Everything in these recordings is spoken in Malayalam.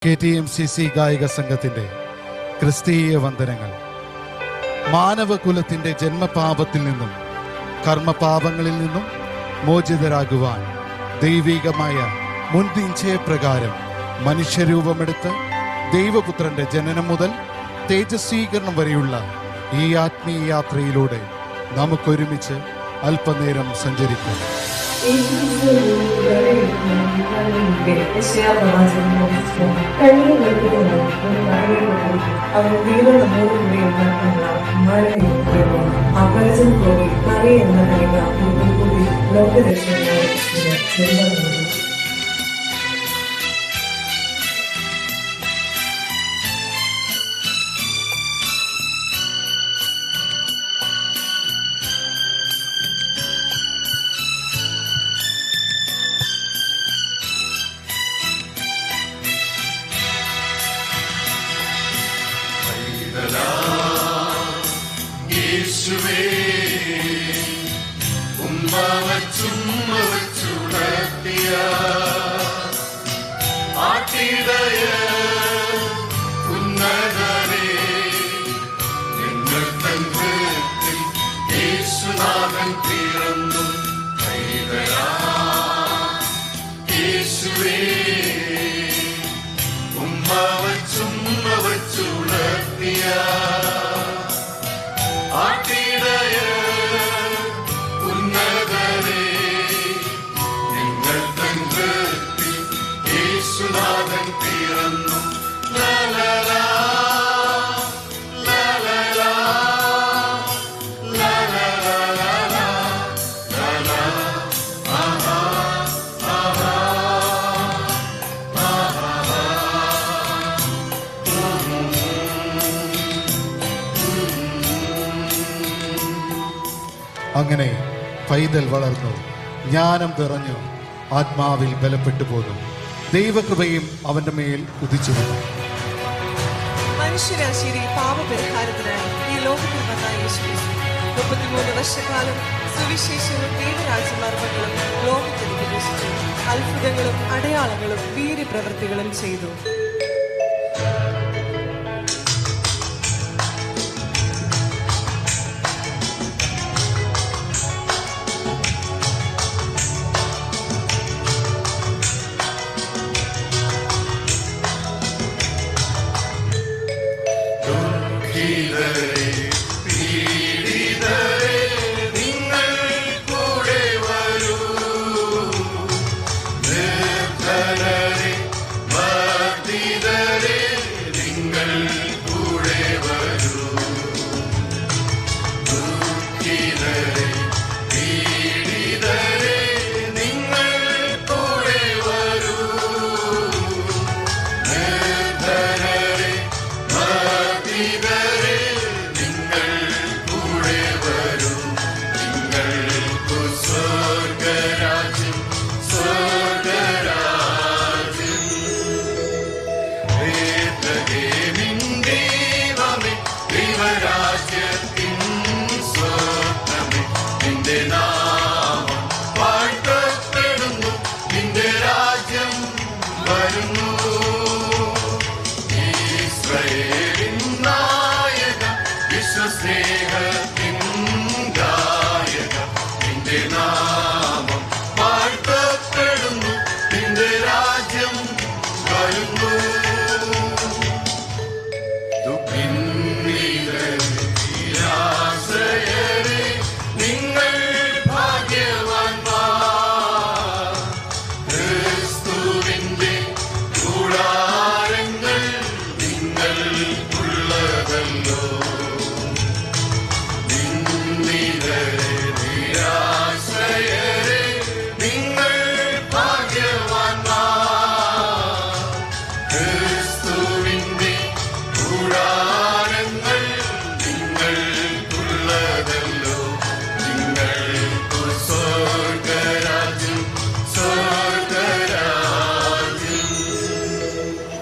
KTMCC ഗായക സംഘത്തിൻ്റെ ക്രിസ്തീയ വന്ദനങ്ങൾ. മാനവകുലത്തിൻ്റെ ജന്മപാപത്തിൽ നിന്നും കർമ്മപാപങ്ങളിൽ നിന്നും മോചിതരാകുവാൻ ദൈവികമായ മുൻനിശ്ചയപ്രകാരം മനുഷ്യരൂപമെടുത്ത് ദൈവപുത്രന്റെ ജനനം മുതൽ തേജസ്വീകരണം വരെയുള്ള ഈ ആത്മീയ യാത്രയിലൂടെ നമുക്കൊരുമിച്ച് അല്പനേരം സഞ്ചരിക്കാം. അങ്ങനെ പൈതൽ വളർന്നു, ജ്ഞാനം നിറഞ്ഞു, ആത്മാവിൽ ബലപ്പെട്ടു പോന്നു. ദൈവകൃപയും അവന്റെ മേൽ ഉദിച്ചു വന്നു. മനുഷ്യരാശിയിൽ പാപപരിഹാരത്തിനായി ഈ ലോകത്തിൽ വന്ന യേശു 33 വർഷക്കാലം സുവിശേഷവും ദൈവരാജ്യമർമ്മങ്ങളും ലോകത്തിൽ ഉപദേശിച്ചു. അത്ഭുതങ്ങളും അടയാളങ്ങളും വീര്യപ്രവൃത്തികളും ചെയ്തു.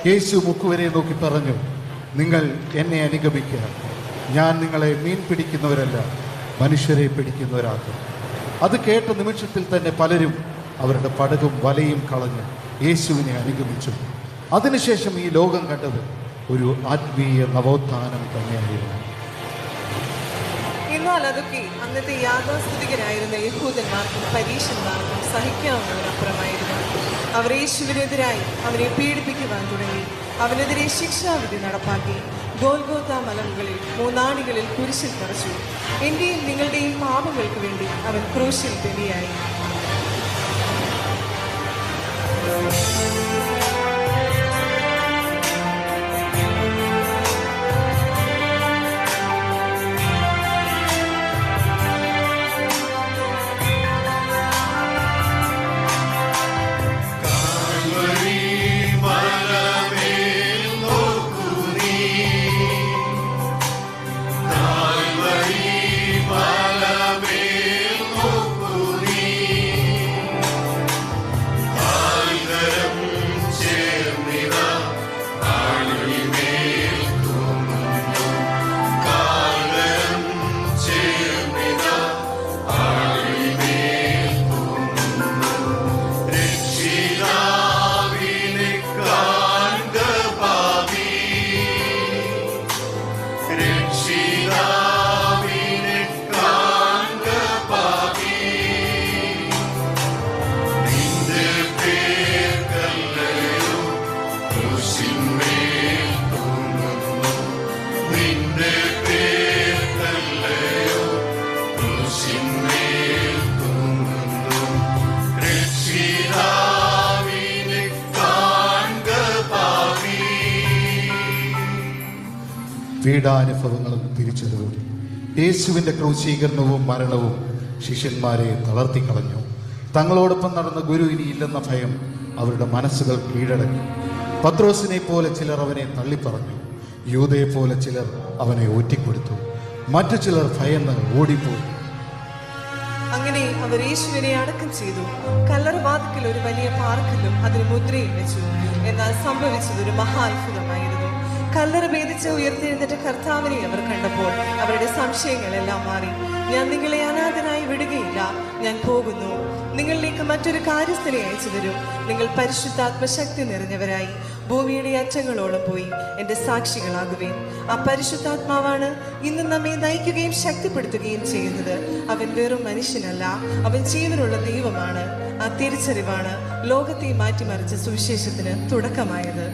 യേശു മുക്കുവരെ നോക്കി പറഞ്ഞു, നിങ്ങൾ എന്നെ അനുഗമിക്കുക. ഞാൻ നിങ്ങളെ മീൻ പിടിക്കുന്നവരല്ല, മനുഷ്യരെ പിടിക്കുന്നവരാക്കും. അത് കേട്ട നിമിഷത്തിൽ തന്നെ പലരും അവരുടെ പടകും വലയും കളഞ്ഞ് യേശുവിനെ അനുഗമിച്ചു. അതിനുശേഷം ഈ ലോകം കണ്ടത് ഒരു ആത്മീയ നവോത്ഥാനം തന്നെയായിരുന്നു. എന്നാൽ അതൊക്കെ അന്നത്തെ യാഥാസ്ഥിതികരായിരുന്ന യഹൂദന്മാർക്കും പരീശന്മാർക്കും സഹിക്കാവുന്നതിനപ്പുറമായിരുന്നു. അവർ യേശുവിനെതിരായി അവനെ പീഡിപ്പിക്കുവാൻ തുടങ്ങി. അവനെതിരെ ശിക്ഷാവിധി നടപ്പാക്കി. ഗോൽഗോഥ മലമുകളിൽ 3 ആണികളിൽ കുരിശിൽ തറച്ചു. എന്റെയും നിങ്ങളുടെയും പാപങ്ങൾക്ക് വേണ്ടി അവൻ ക്രൂശിൽ ബലിയായി. പീഡാനുഭവങ്ങളും തിരിച്ചറിവും യേശുവിൻ്റെ ക്രൂശീകരണവും മരണവും ശിഷ്യന്മാരെ തളർത്തിക്കളഞ്ഞു. തങ്ങളോടൊപ്പം നടന്ന ഗുരു ഇനി ഇല്ലെന്ന ഭയം അവരുടെ മനസ്സുകൾ കീഴടക്കി. പത്രോസിനെ പോലെ ചിലർ അവനെ തള്ളിപ്പറഞ്ഞു. യൂദയെ പോലെ ചിലർ അവനെ ഊറ്റിക്കൊടുത്തു. മറ്റു ചിലർ ഭയന്ന് ഓടിപ്പോയി. അങ്ങനെ അവർ യേശുവിനെ അടക്കം ചെയ്തു. കല്ലറവാതിക്കൽ ഒരു വലിയ പാറക്കല്ലും അതിന് മുദ്രയും വെച്ചു. എന്നാൽ സംഭവിച്ചത് ഒരു മഹാ അത്ഭുതമായിരുന്നു. കല്ലറ ഭേദിച്ച് ഉയർത്തെഴുന്നേറ്റ കർത്താവിനെ അവർ കണ്ടപ്പോൾ അവരുടെ സംശയങ്ങളെല്ലാം മാറി. ഞാൻ നിങ്ങളെ അനാഥനായി വിടുകയില്ല, ഞാൻ പോകുന്നു. നിങ്ങളിലേക്ക് മറ്റൊരു കാര്യസ്ഥനെ അയച്ചു തരും. നിങ്ങൾ പരിശുദ്ധാത്മശക്തി നിറഞ്ഞവരായി ഭൂമിയുടെ അറ്റങ്ങളോളം പോയി എൻ്റെ സാക്ഷികളാകുവേൻ. ആ പരിശുദ്ധാത്മാവാണ് ഇന്ന് നമ്മെ നയിക്കുകയും ശക്തിപ്പെടുത്തുകയും ചെയ്യുന്നത്. അവൻ വെറും മനുഷ്യനല്ല, അവൻ ജീവനുള്ള ദൈവമാണ്. ആ തിരിച്ചറിവാണ് ലോകത്തെ മാറ്റിമറിച്ച സുവിശേഷത്തിന് തുടക്കമായത്.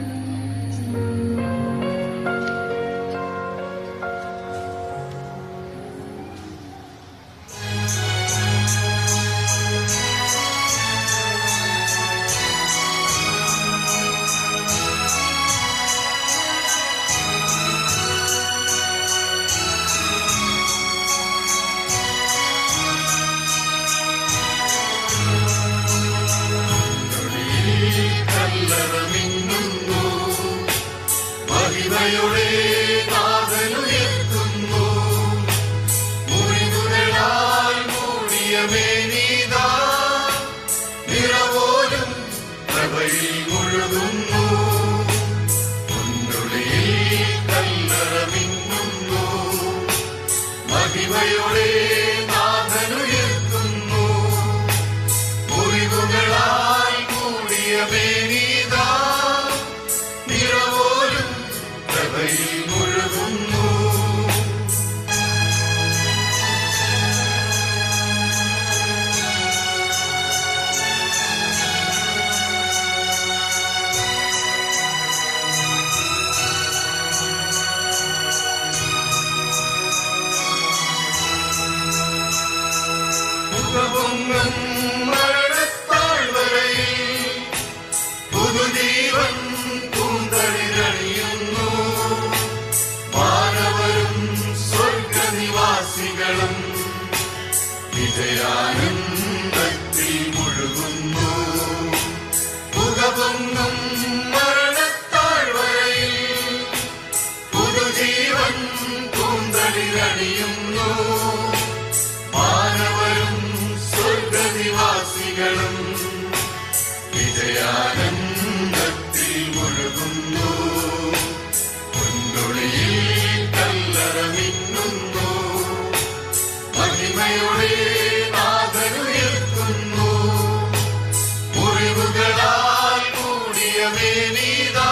മുറിവുകളാൽ മൂടിയ മേനീതാ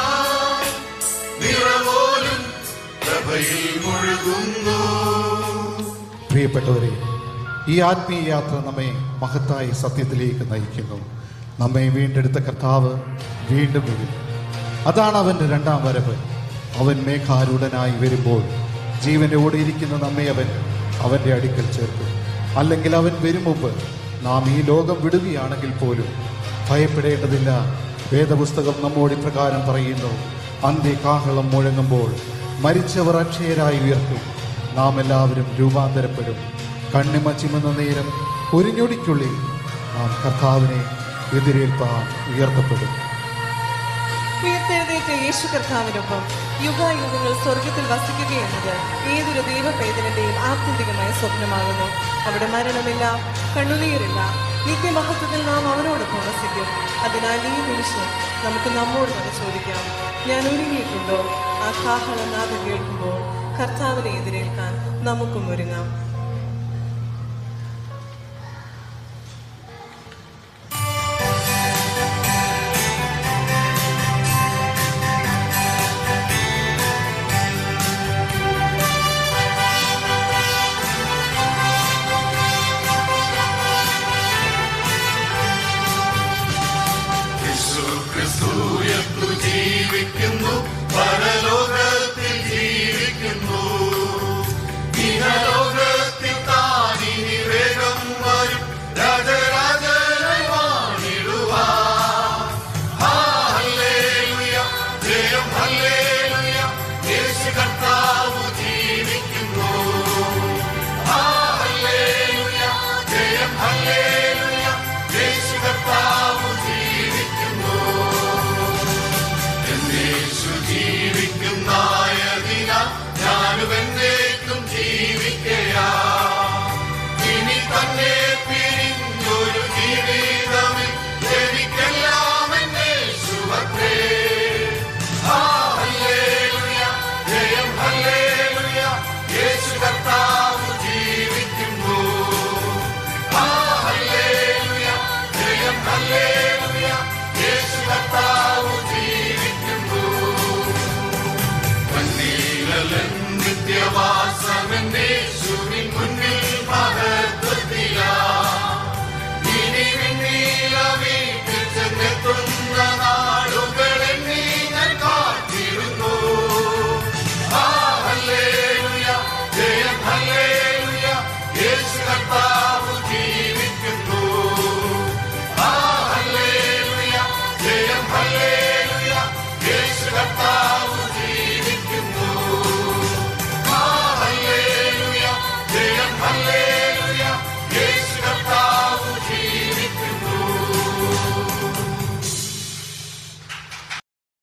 കൃപയിൽ മുഴുകുന്നു. പ്രിയപ്പെട്ടവരെ, ഈ ആത്മീയ യാത്ര നമ്മെ മഹത്തായ സത്യത്തിലേക്ക് നയിക്കുന്നു. നമ്മെ വീണ്ടെടുത്ത കർത്താവ് വീണ്ടും വരും. അതാണ് അവൻ്റെ രണ്ടാം വരവ്. അവൻ മേഘാരൂഢനായി വരുമ്പോൾ ജീവനോടെ ഇരിക്കുന്ന നമ്മെ അവൻ്റെ അടുക്കൽ ചേർക്കും. അല്ലെങ്കിൽ അവൻ വരും മുമ്പ് നാം ഈ ലോകം വിടുകയാണെങ്കിൽ പോലും ഭയപ്പെടേണ്ടതില്ല. വേദപുസ്തകം നമ്മോട് ഇപ്രകാരം പറയുന്നു: അന്ത്യകാഹളം മുഴങ്ങുമ്പോൾ മരിച്ചവർ അക്ഷയരായി ഉയർത്തും. നാം എല്ലാവരും രൂപാന്തരപ്പെടും. കണ്ണിമ ചിമ്മുന്ന നേരം ഒരു ഞൊടിക്കുള്ളിൽ നാം കർത്താവിനെ എതിരേൽപ്പാൻ ഉയർത്തപ്പെടും. ഉയർത്തെഴുന്നേറ്റ യേശു കർത്താവിനൊപ്പം യുഗായുഗങ്ങൾ സ്വർഗത്തിൽ വസിക്കുകയെന്നത് ഏതൊരു ദൈവപൈതലിന്റെയും ആത്യന്തികമായ സ്വപ്നമാകുന്നു. അവിടെ മരണമില്ല, കണ്ണുനീരില്ല. നിത്യമഹത്വത്തിൽ നാം അവനോടൊപ്പം വസിക്കും. അതിനാൽ ഈ നിമിഷം നമുക്ക് നമ്മോട് തന്നെ ചോദിക്കാം: ഞാൻ ഒരുങ്ങിയിട്ടുണ്ടോ? ആ കാഹളനാദം കേൾക്കുമ്പോൾ കർത്താവിനെ എതിരേൽക്കാൻ നമുക്കും ഒരുങ്ങാം.